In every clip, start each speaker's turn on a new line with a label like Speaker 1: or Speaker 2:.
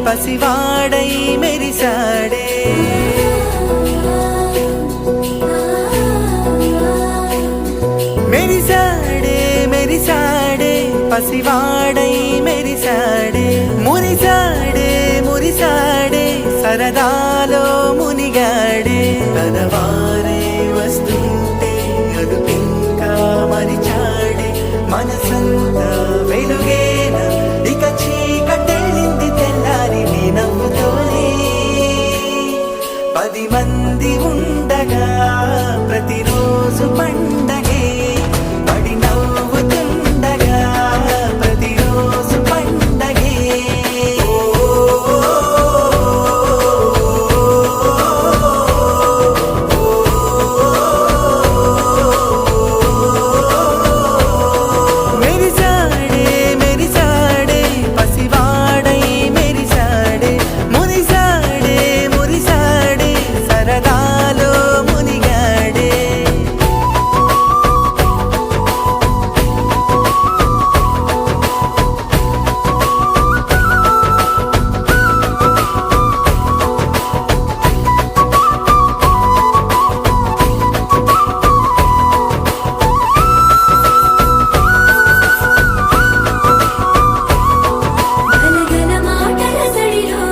Speaker 1: పసివాడై మెరిసాడే మెరిసాడే మెరిసాడే పసివాడై మెరిసాడే మురిసాడే మురిసాడే సరదాలో మునిగాడే తనవారే వస్తుంటే అదుపింకా మరిచాడే మనసంతా వెలుగేన ఇక చీకటెళ్ళింది తెల్లారి నీ నవ్వుతోనే 10 మంది ఉండగా ప్రతిరోజు పండగే పడి నవ్వుతుండగా ప్రతిరోజు పండగే మెరిసాడే మెరిసాడే పసివాడై మెరిసాడే మురిసాడే మురిసాడే సరదాలో మునిగాడే
Speaker 2: గలగల మాటల సడిలో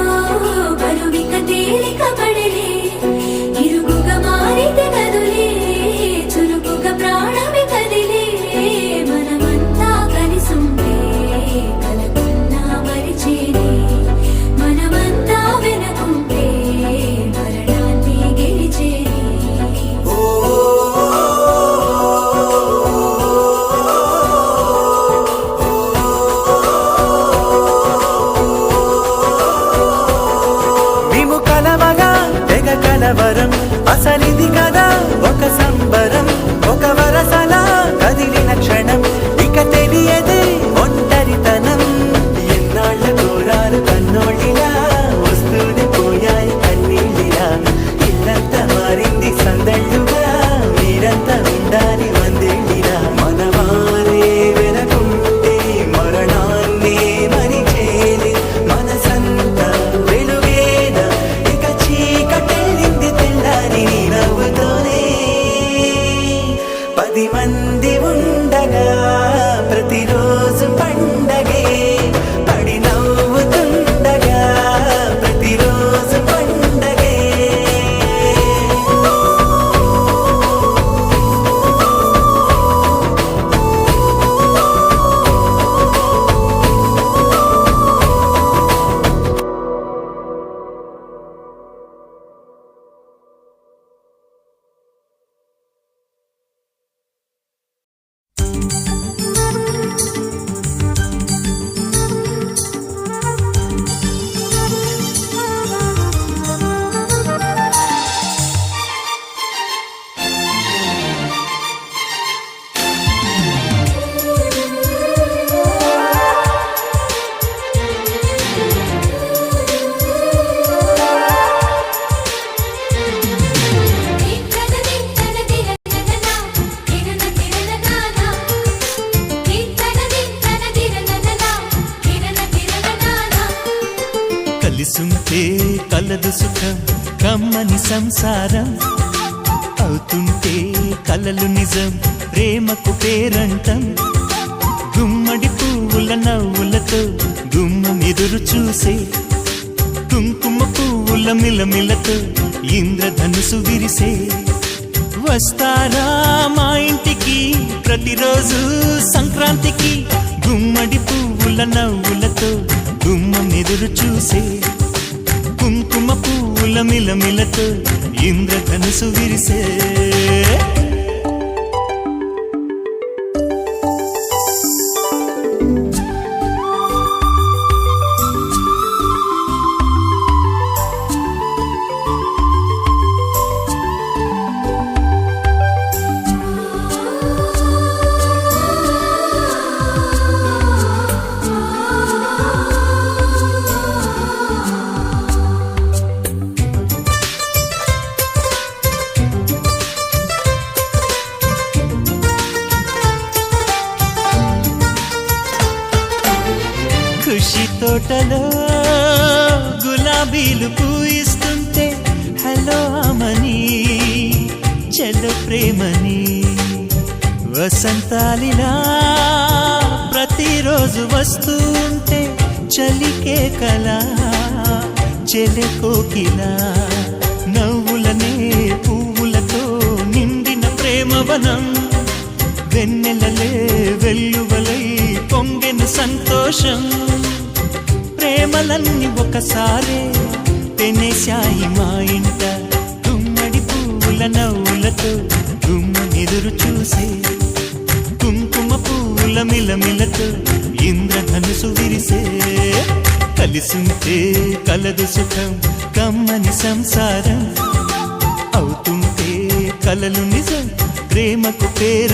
Speaker 2: బరువిక తేలిక పడలే ఇరుగుగా మారితే కదులే చురుకుగా ప్రాణమి కదిలే మనమంతా కలిసుంటే కలకున్నా మరిచేనే మనమంతా వెనకుంటే మరణాన్ని గెలిచేనే
Speaker 1: మేము కలవగా తెగ కలవరం అసలిది కదా ఒక సంబరం ఒక వరసలా కదిలిన క్షణం ఇక తెలియదే ఒంటరితనం ఎన్నాళ్ళ కోరాలు కన్నోళ్ళిలా వస్తూనే పోయాయి కన్నీళ్ళిలా ఇల్లంతా మారింది సందళ్ళుగా మీరంతా ఉండాలి వందేళ్ళిలా మనవారే వెనకుంటే మరణాన్ని మరిచేది మనసంతా వెలుగేన ఇక చీకటెళ్ళింది తెల్లారి నీ నవ్వుతోనే 10 మంది ఉండగా ప్రతిరోజు పండగే పడి నవ్వుతుండగా ప్రతిరోజు పండగే
Speaker 3: కలిసుంటే కలదు సుఖం కమ్మని సంసారం అవుతుంటే కలలు నిజం ప్రేమకు పేరంటం గుమ్మడి పువ్వుల నవ్వులతో గుమ్మం ఎదురు చూసే కుంకుమ పువ్వుల మిలమిలతో ఇంద్రధనుసు విరిసే వస్తారా మా ఇంటికి ప్రతిరోజు సంక్రాంతికి గుమ్మడి పువ్వుల నవ్వులతో గుమ్మం ఎదురు చూసే కుంకుమ పువ్వుల మిలమిలతో ఇంద్రధనుసు విరిసే ఖుషి తోటలో గులాబీలు పూయిస్తుంటే హలో అమని చెల్లో ప్రేమని వసంతాలిలా ప్రతిరోజు వస్తూ ఉంటే చలికే కలా చెలె కోకిలా నవ్వులనే పువ్వులతో నిండిన ప్రేమవనం వెన్నెలలే వెల్లువలై పొంగెను సంతోషం ప్రేమలన్నీ ఒకసారే పెనేశాయి మా ఇంట గుమ్మడి పువ్వుల నవ్వులతో గుమ్మనెదురు చూసే కుంకుమ పువ్వుల మిలమిలతో ఇంద్రధనుసు విరిసే కలిసుంటే కలదు సుఖం కమ్మని సంసారం అవుతుంటే కలలు నిజం ప్రేమకు పేర